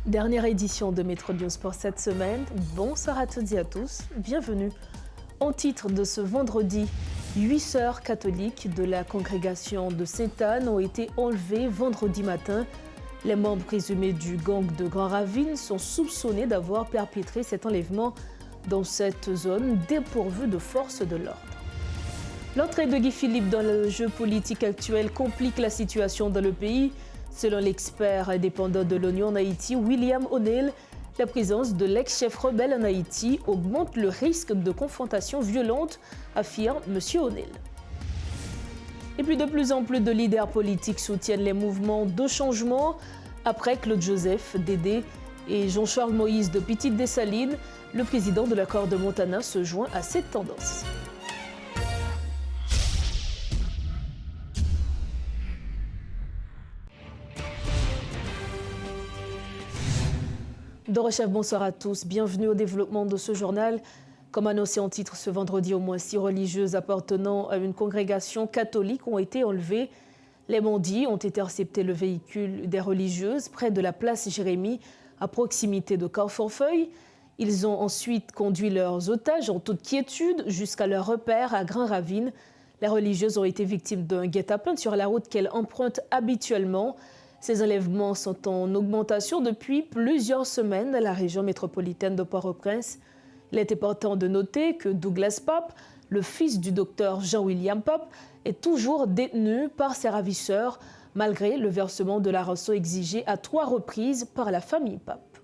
Dernière édition de Métro News pour cette semaine. Bonsoir à toutes et à tous, bienvenue. En titre de ce vendredi, 8 sœurs catholiques de la congrégation de Sainte-Anne ont été enlevées vendredi matin. Les membres présumés du gang de Grand Ravine sont soupçonnés d'avoir perpétré cet enlèvement dans cette zone dépourvue de forces de l'ordre. L'entrée de Guy Philippe dans le jeu politique actuel complique la situation dans le pays. Selon l'expert indépendant de l'ONU en Haïti, William O'Neill, la présence de l'ex-chef rebelle en Haïti augmente le risque de confrontation violente, affirme M. O'Neill. Et puis de plus en plus de leaders politiques soutiennent les mouvements de changement. Après Claude Joseph, Dédé et Jean-Charles Moïse de Petite-Dessalines, le président de l'accord de Montana se joint à cette tendance. Dorochef, bonsoir à tous. Bienvenue au développement de ce journal. Comme annoncé en titre ce vendredi, au moins 6 religieuses appartenant à une congrégation catholique ont été enlevées. Les bandits ont intercepté le véhicule des religieuses près de la place Jérémie, à proximité de Carrefour-Feuille. Ils ont ensuite conduit leurs otages en toute quiétude jusqu'à leur repère à Grand Ravine. Les religieuses ont été victimes d'un guet-apens sur la route qu'elles empruntent habituellement. Ces enlèvements sont en augmentation depuis plusieurs semaines dans la région métropolitaine de Port-au-Prince. Il est important de noter que Douglas Pape, le fils du docteur Jean-William Pape, est toujours détenu par ses ravisseurs, malgré le versement de la rançon exigée à 3 reprises par la famille Pape.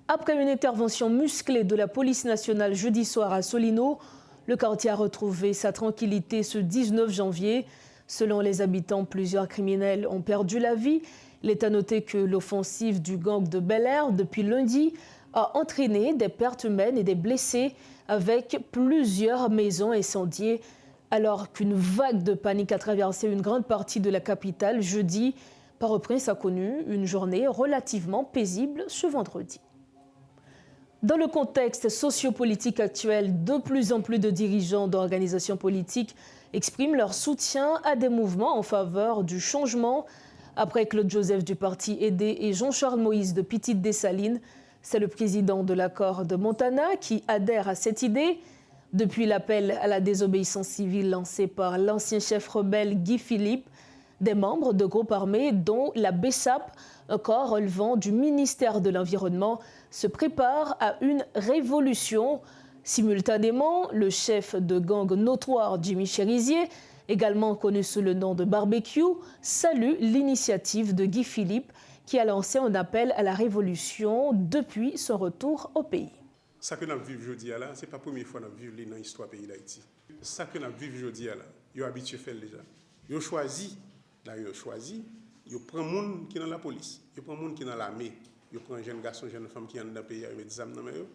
Après une intervention musclée de la police nationale jeudi soir à Solino, le quartier a retrouvé sa tranquillité ce 19 janvier. Selon les habitants, plusieurs criminels ont perdu la vie. Il est à noter que l'offensive du gang de Bel-Air depuis lundi a entraîné des pertes humaines et des blessés avec plusieurs maisons incendiées. Alors qu'une vague de panique a traversé une grande partie de la capitale jeudi, Port-au-Prince a connu une journée relativement paisible ce vendredi. Dans le contexte sociopolitique actuel, de plus en plus de dirigeants d'organisations politiques expriment leur soutien à des mouvements en faveur du changement. Après Claude Joseph du parti Aidé et Jean-Charles Moïse de Petite-Dessalines, c'est le président de l'accord de Montana qui adhère à cette idée. Depuis l'appel à la désobéissance civile lancé par l'ancien chef rebelle Guy Philippe, des membres de groupes armés, dont la BESAP, un corps relevant du ministère de l'Environnement, se préparent à une révolution. Simultanément, le chef de gang notoire Jimmy Cherizier, également connu sous le nom de Barbecue, salue l'initiative de Guy Philippe qui a lancé un appel à la révolution depuis son retour au pays. Ça que nous vivons aujourd'hui, ce n'est pas la première fois que nous vivons dans l'histoire du pays d'Haïti. Ça que nous vivons aujourd'hui, ils ont habitué à faire déjà. Ils ont choisi, ils prennent des gens qui sont dans la police, ils prennent des gens qui sont dans l'armée, ils prennent des jeunes garçons, jeunes femmes qui sont dans le pays avec des âmes dans les mains.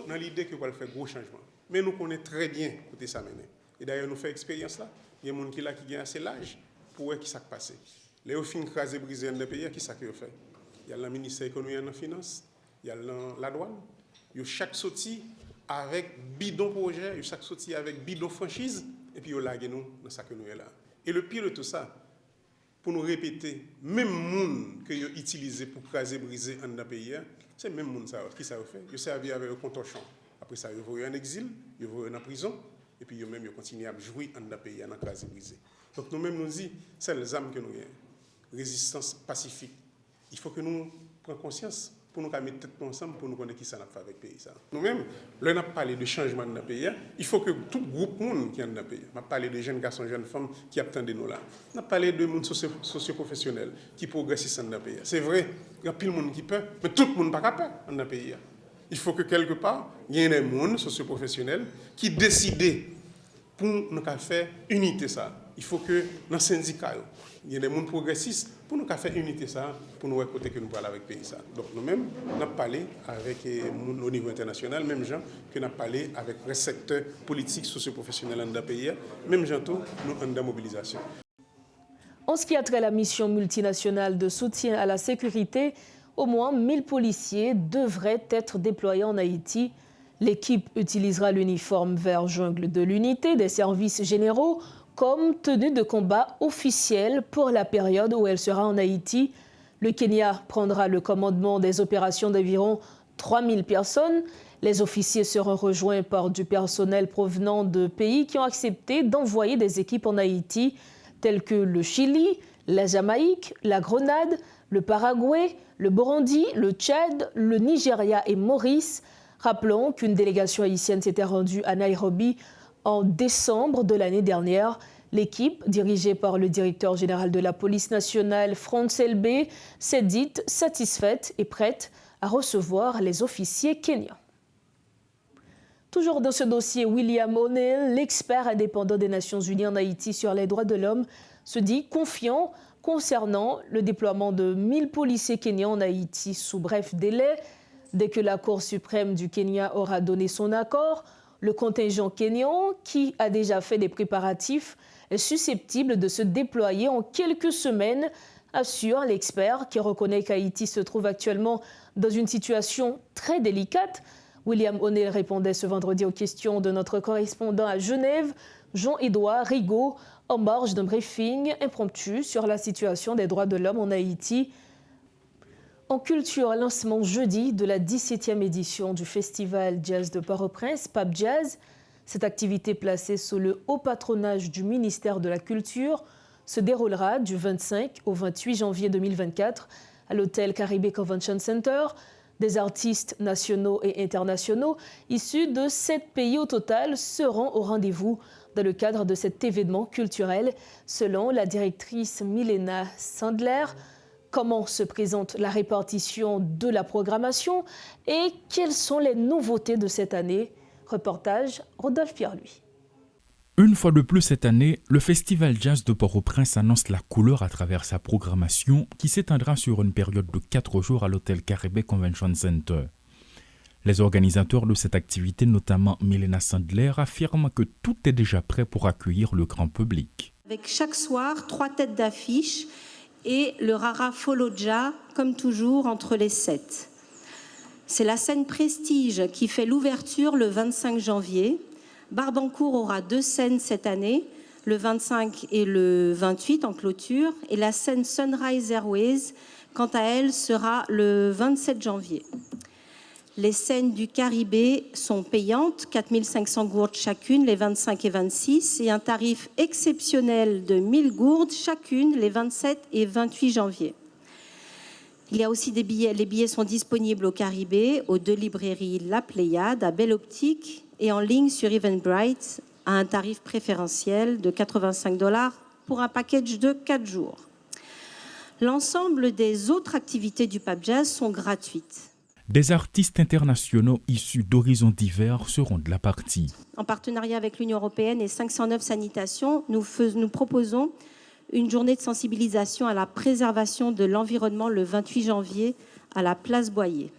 Dans l'idée que va faire gros changements. Mais nous connaissons très bien côté ça mener. Et d'ailleurs nous faisons expérience là. Il y a des gens qui ont assez l'âge pour voir qui s'est passé. Les fins crasés brisés dans le pays, qui s'est fait. Il y a le ministère de l'économie et des finances, il y a la douane. Il y a chaque sortie avec bidon projet, il y a chaque sortie avec bidon franchise et puis il y a lagué nous dans ça que nous est là. Et le pire de tout ça, pour nous répéter, même monde que vous utilisez pour craser briser dans le pays, c'est le même monde qui ça fait. Ils servent avec un contorchon. Après ça, ils vont en exil, ils vont en prison, et puis ils continuent à jouer dans le pays, à craser briser. Donc nous-mêmes nous disons, c'est les âmes que nous avons. Résistance pacifique. Il faut que nous prenions conscience pour nous mettre tête ensemble pour nous connaître qui ça n'a fait avec le pays. Nous-mêmes, là, on a parlé de changement dans le pays. Il faut que tout groupe monde qui est dans le pays, on a parlé de jeunes garçons, jeunes femmes qui attendent nous là. On a parlé de monde socio-professionnel qui progressent dans le pays. C'est vrai, il y a plus de monde qui peut, mais tout le monde n'est pas capable dans le pays. Il faut que quelque part, il y ait des monde socio-professionnels qui décident pour nous faire unité ça. Il faut que dans le syndicat, il y ait des gens progressistes pour nous faire unité ça, pour nous écouter que nous parlons avec le pays. Ça. Donc nous-mêmes, nous avons parlé avec au niveau international, même gens que nous avons parlé avec les secteurs politiques, socio-professionnels dans le pays, même gens tout, nous avons une mobilisation. En ce qui a trait à la mission multinationale de soutien à la sécurité, au moins 1000 policiers devraient être déployés en Haïti. L'équipe utilisera l'uniforme vert jungle de l'unité des services généraux comme tenue de combat officielle pour la période où elle sera en Haïti. Le Kenya prendra le commandement des opérations d'environ 3000 personnes. Les officiers seront rejoints par du personnel provenant de pays qui ont accepté d'envoyer des équipes en Haïti, tels que le Chili, la Jamaïque, la Grenade, le Paraguay, le Burundi, le Tchad, le Nigeria et Maurice. Rappelons qu'une délégation haïtienne s'était rendue à Nairobi en décembre de l'année dernière. L'équipe, dirigée par le directeur général de la police nationale, Franz Elbé, s'est dite satisfaite et prête à recevoir les officiers kenyans. Toujours dans ce dossier, William O'Neill, l'expert indépendant des Nations Unies en Haïti sur les droits de l'homme, se dit confiant concernant le déploiement de 1000 policiers kenyans en Haïti sous bref délai. Dès que la Cour suprême du Kenya aura donné son accord, le contingent kenyan, qui a déjà fait des préparatifs, est susceptible de se déployer en quelques semaines, assure l'expert qui reconnaît qu'Haïti se trouve actuellement dans une situation très délicate. William O'Neill répondait ce vendredi aux questions de notre correspondant à Genève, Jean-Édouard Rigaud, en marge d'un briefing impromptu sur la situation des droits de l'homme en Haïti. En culture, lancement jeudi de la 17e édition du Festival Jazz de Port-au-Prince, Pape Jazz. Cette activité placée sous le haut patronage du ministère de la Culture se déroulera du 25 au 28 janvier 2024 à l'hôtel Caribé Convention Center. Des artistes nationaux et internationaux issus de 7 pays au total seront au rendez-vous dans le cadre de cet événement culturel, selon la directrice Milena Sandler. Comment se présente la répartition de la programmation et quelles sont les nouveautés de cette année? Reportage Rodolphe Pierre-Louis. Une fois de plus cette année, le Festival Jazz de Port-au-Prince annonce la couleur à travers sa programmation qui s'étendra sur une période de 4 jours à l'hôtel Caribé Convention Center. Les organisateurs de cette activité, notamment Milena Sandler, affirment que tout est déjà prêt pour accueillir le grand public. Avec chaque soir 3 têtes d'affiche et le Rara Foloja, comme toujours, entre les 7. C'est la scène Prestige qui fait l'ouverture le 25 janvier. Barbancourt aura 2 scènes cette année, le 25 et le 28 en clôture, et la scène Sunrise Airways, quant à elle, sera le 27 janvier. Les scènes du Caribé sont payantes, 4500 gourdes chacune, les 25 et 26, et un tarif exceptionnel de 1000 gourdes chacune, les 27 et 28 janvier. Il y a aussi des billets. Les billets sont disponibles au Caribé, aux 2 librairies La Pléiade, à Belle Optique et en ligne sur Eventbrite à un tarif préférentiel de 85 $ pour un package de 4 jours. L'ensemble des autres activités du Pape Jazz sont gratuites. Des artistes internationaux issus d'horizons divers seront de la partie. En partenariat avec l'Union européenne et 509 Sanitation, nous proposons une journée de sensibilisation à la préservation de l'environnement le 28 janvier à la place Boyer.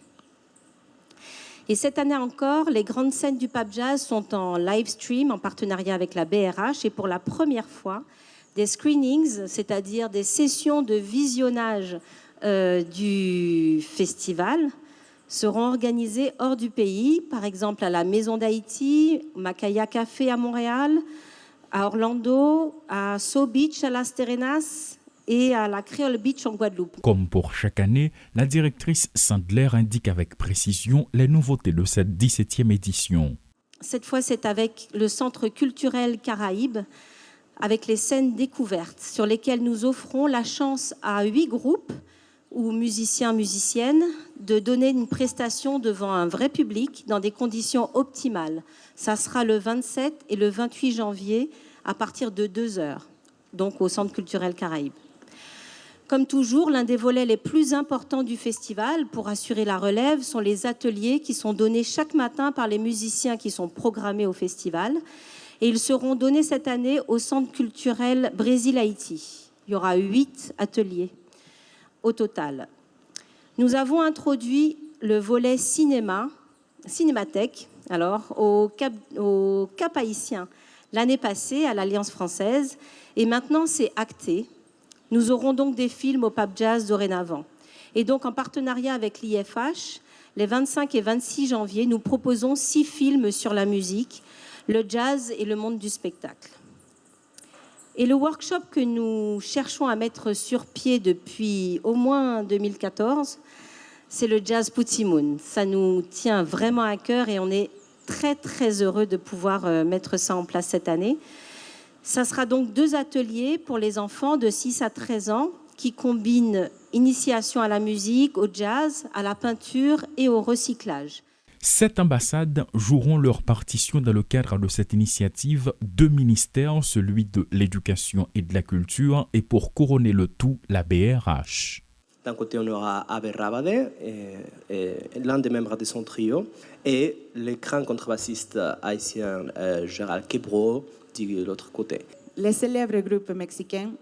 Et cette année encore, les grandes scènes du Pape Jazz sont en live stream en partenariat avec la BRH et pour la première fois, des screenings, c'est-à-dire des sessions de visionnage du festival, seront organisées hors du pays, par exemple à la Maison d'Haïti, Macaya Café à Montréal, à Orlando, à So Beach à Las Terrenas et à la Creole Beach en Guadeloupe. Comme pour chaque année, la directrice Sandler indique avec précision les nouveautés de cette 17e édition. Cette fois, c'est avec le Centre culturel Caraïbes, avec les scènes découvertes, sur lesquelles nous offrons la chance à 8 groupes ou musiciens, musiciennes, de donner une prestation devant un vrai public dans des conditions optimales. Ça sera le 27 et le 28 janvier à partir de 2h, donc au Centre culturel Caraïbes. Comme toujours, l'un des volets les plus importants du festival pour assurer la relève sont les ateliers qui sont donnés chaque matin par les musiciens qui sont programmés au festival. Et ils seront donnés cette année au Centre culturel Brésil-Haïti. Il y aura 8 ateliers au total. Nous avons introduit le volet cinémathèque, au Cap Haïtien l'année passée à l'Alliance française. Et maintenant, c'est acté. Nous aurons donc des films au Pape Jazz dorénavant. Et donc, en partenariat avec l'IFH, les 25 et 26 janvier, nous proposons 6 films sur la musique, le jazz et le monde du spectacle. Et le workshop que nous cherchons à mettre sur pied depuis au moins 2014, c'est le Jazz Putimoun. Ça nous tient vraiment à cœur et on est très, très heureux de pouvoir mettre ça en place cette année. Ça sera donc 2 ateliers pour les enfants de 6 à 13 ans qui combinent initiation à la musique, au jazz, à la peinture et au recyclage. 7 ambassades joueront leur partition dans le cadre de cette initiative. 2 ministères, celui de l'éducation et de la culture, et pour couronner le tout, la BRH. D'un côté, on aura Abel Rabade, l'un des membres de son trio, et le grand contrebassiste haïtien Gérald Quebro de l'autre côté. Le célèbre groupe mexicain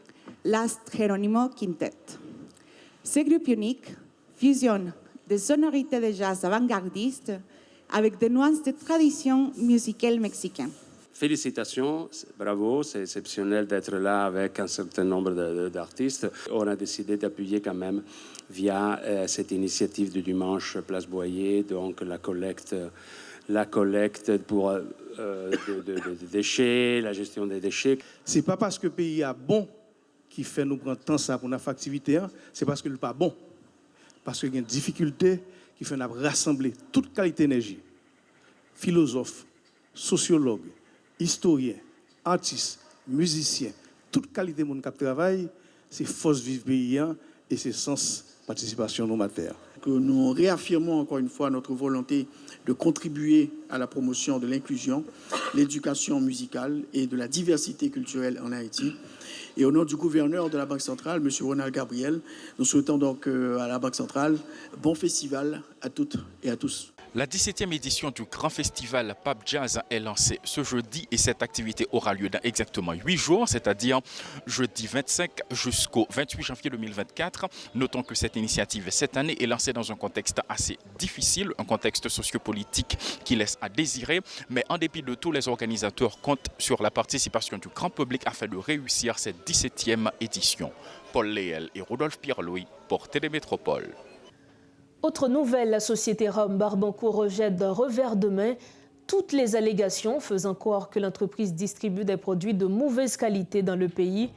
Las Jerónimo Quintet. Ce groupe unique fusionne des sonorités de jazz avant-gardistes avec des nuances de tradition musicale mexicaine. Félicitations, bravo, c'est exceptionnel d'être là avec un certain nombre d'artistes. On a décidé d'appuyer quand même via cette initiative du dimanche Place Boyer, donc la collecte pour des déchets, la gestion des déchets. C'est pas parce que le pays est bon qui fait nous prendre temps ça pour notre activité, c'est parce que le pas bon. Parce qu'il y a une difficulté qui fait nous rassembler toute qualité d'énergie. Philosophes, sociologues, historiens, artistes, musiciens, toute qualité de monde qui travaille, c'est force vive paysan et c'est sens participation nos matières. Que nous réaffirmons encore une fois notre volonté de contribuer à la promotion de l'inclusion, l'éducation musicale et de la diversité culturelle en Haïti. Et au nom du gouverneur de la Banque centrale, M. Ronald Gabriel, nous souhaitons donc à la Banque centrale bon festival à toutes et à tous. La 17e édition du Grand Festival Pape Jazz est lancée ce jeudi et cette activité aura lieu dans exactement 8 jours, c'est-à-dire jeudi 25 jusqu'au 28 janvier 2024. Notons que cette initiative cette année est lancée dans un contexte assez difficile, un contexte sociopolitique qui laisse à désirer, mais en dépit de tout, les organisateurs comptent sur la participation du grand public afin de réussir cette 17e édition. Paul Léel et Rodolphe Pierre-Louis pour Télémétropole. Autre nouvelle, la société Rome Barbancourt rejette d'un revers de main toutes les allégations faisant croire que l'entreprise distribue des produits de mauvaise qualité dans le pays.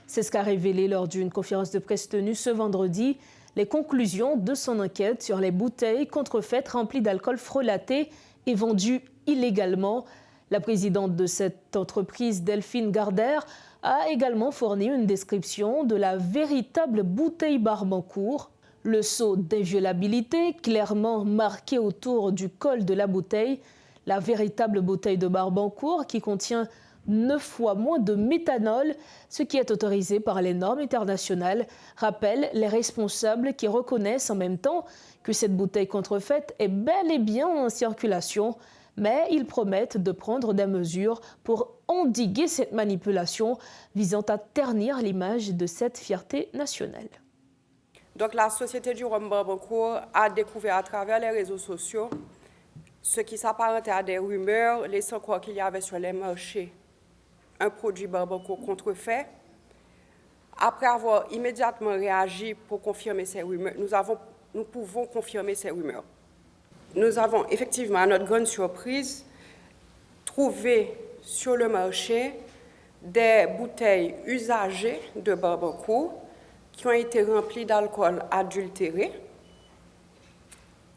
C'est ce qu'a révélé lors d'une conférence de presse tenue ce vendredi les conclusions de son enquête sur les bouteilles contrefaites remplies d'alcool frelaté et vendues illégalement. La présidente de cette entreprise, Delphine Gardère, a également fourni une description de la véritable bouteille Barbancourt. Le sceau d'inviolabilité, clairement marqué autour du col de la bouteille, la véritable bouteille de Barbancourt qui contient 9 fois moins de méthanol, ce qui est autorisé par les normes internationales, rappellent les responsables qui reconnaissent en même temps que cette bouteille contrefaite est bel et bien en circulation, mais ils promettent de prendre des mesures pour endiguer cette manipulation visant à ternir l'image de cette fierté nationale. Donc la Société du Rhum Barbancourt a découvert à travers les réseaux sociaux ce qui s'apparentait à des rumeurs laissant croire qu'il y avait sur les marchés un produit Barbancourt contrefait. Après avoir immédiatement réagi pour confirmer ces rumeurs, nous pouvons confirmer ces rumeurs. Nous avons effectivement, à notre grande surprise, trouvé sur le marché des bouteilles usagées de Barbancourt qui ont été remplies d'alcool adultéré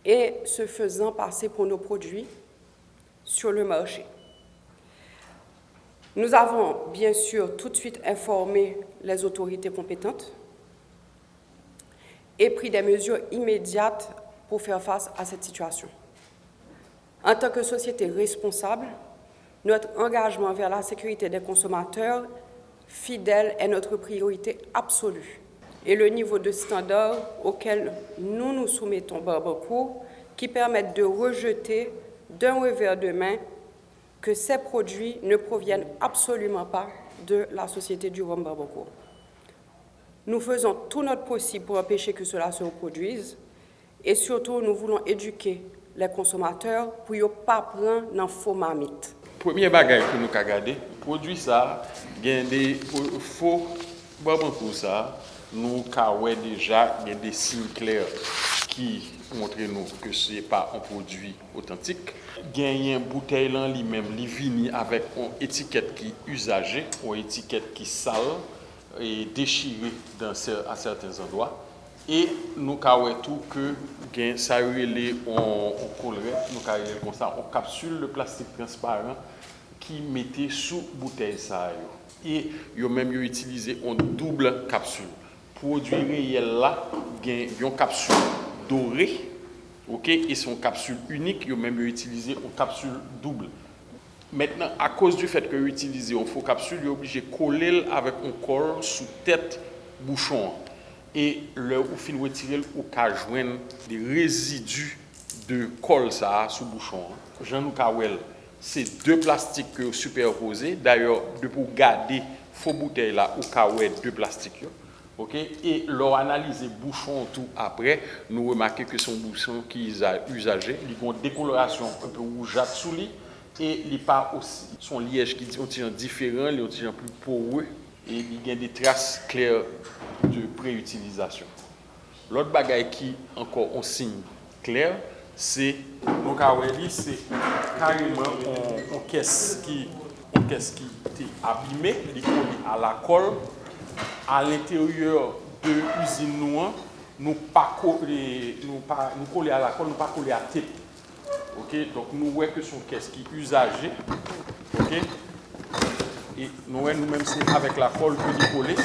et se faisant passer pour nos produits sur le marché. Nous avons bien sûr tout de suite informé les autorités compétentes et pris des mesures immédiates pour faire face à cette situation. En tant que société responsable, notre engagement vers la sécurité des consommateurs fidèles est notre priorité absolue. Et le niveau de standard auquel nous nous soumettons Barbancourt, qui permettent de rejeter d'un revers de main que ces produits ne proviennent absolument pas de la Société du Rhum Barbancourt. Nous faisons tout notre possible pour empêcher que cela se reproduise et surtout nous voulons éduquer les consommateurs pour ne pas prendre dans faux marmites. Premier bagage que nous avons regardé, produit ça, il y a des faux Barbancourt ça. Nous avons déjà des signes clairs qui montre nous que ce n'est pas un produit authentique. Gagner une bouteille là lui-même, il vient avec une étiquette qui est usagée, une étiquette qui est sale et déchirée à certains endroits. Et nous avons tout que ça relève en collerette, nous avons comme ça en capsule de plastique transparent qui mettait sous bouteille ça. Et ils ont même utilisé une double capsule. Produit réel là, une capsule dorée, ok, et son capsule unique, ils ont même utilisé une capsule double. Maintenant, à cause du fait qu'ils utilisent une faux capsule, ils sont obligés de coller avec un corps sous tête bouchon. Et là où fin retirer, ou ka joindre des résidus de colle ça sous bouchon. Jean nous kawel, c'est deux plastiques superposés. D'ailleurs, pour garder faux bouteille là, ou kawel deux plastiques. OK, et leur analyser bouchon tout après, nous remarquons que son bouchon qui est usagé, il a une décoloration un peu rougeâtre sous lui et il pas aussi son liège qui est différent, il est plus poreux et il y a des traces claires de préutilisation. L'autre bagaille qui encore un signe clair, c'est donc c'est carrément une caisse qui était abîmée, il est collé à la colle. À l'intérieur de l'usine nous pas coller à la colle, nous pas coller à tête. OK, donc nous voyons que son caisse qui est usagée. OK, et nous voyons nous-mêmes c'est avec la colle que nous collé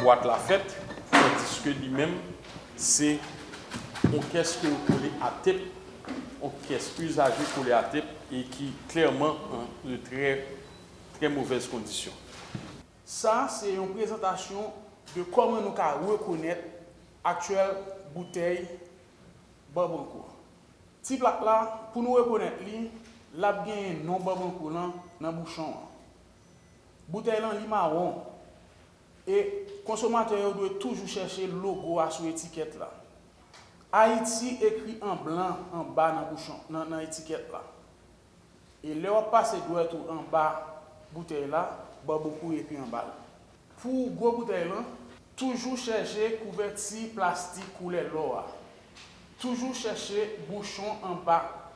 boîte la fête, tandis que lui-même c'est une caisse que vous collez à tête, une caisse usagée collée à tête et qui clairement de très très mauvaises conditions. Ça, c'est une présentation de comment nous pouvons reconnaître l'actuelle bouteille Barbancourt. Petit plaque là, pour nous reconnaître, la bien non Barbancourt dans le bouchon. Bouteille là, marron. Et le consommateur doit toujours chercher le logo sur l'étiquette là. Haïti écrit en blanc en bas dans le bouchon, dans l'étiquette là. Et là, on passe doit tout en bas bouteille là. Beaucoup et puis en bas. Pour gros bouteille, toujours chercher couverture plastique couleur l'eau. Toujours chercher bouchon en bas,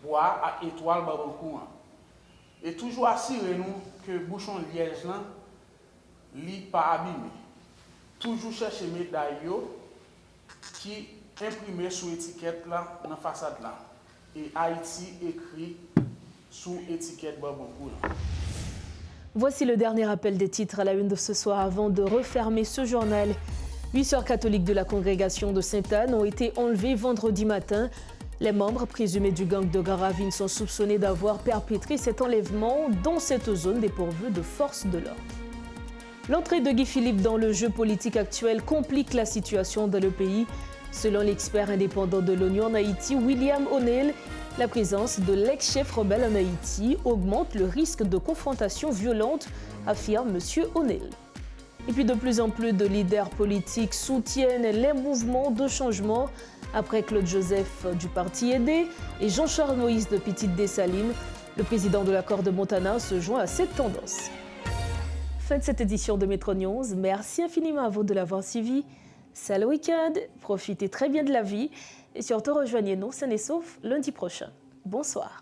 bois à étoile beaucoup. Et toujours assurer nous que bouchon liège là, li pas abîmé. Toujours chercher médaille qui imprimé sur étiquette là dans façade là. Et Haïti écrit sous étiquette beaucoup. Voici le dernier rappel des titres à la une de ce soir avant de refermer ce journal. 8 sœurs catholiques de la congrégation de Sainte-Anne ont été enlevées vendredi matin. Les membres présumés du gang de Garavine sont soupçonnés d'avoir perpétré cet enlèvement dans cette zone dépourvue de forces de l'ordre. L'entrée de Guy Philippe dans le jeu politique actuel complique la situation dans le pays. Selon l'expert indépendant de l'ONU en Haïti, William O'Neill, la présence de l'ex-chef rebelle en Haïti augmente le risque de confrontation violente, affirme M. O'Neill. Et puis de plus en plus de leaders politiques soutiennent les mouvements de changement. Après Claude Joseph du parti Aidé et Jean-Charles Moïse de Petite Dessalines, le président de l'accord de Montana se joint à cette tendance. Fin de cette édition de Métro News. Merci infiniment à vous de l'avoir suivi. C'est le week-end, profitez très bien de la vie et surtout rejoignez-nous sains et saufs lundi prochain. Bonsoir.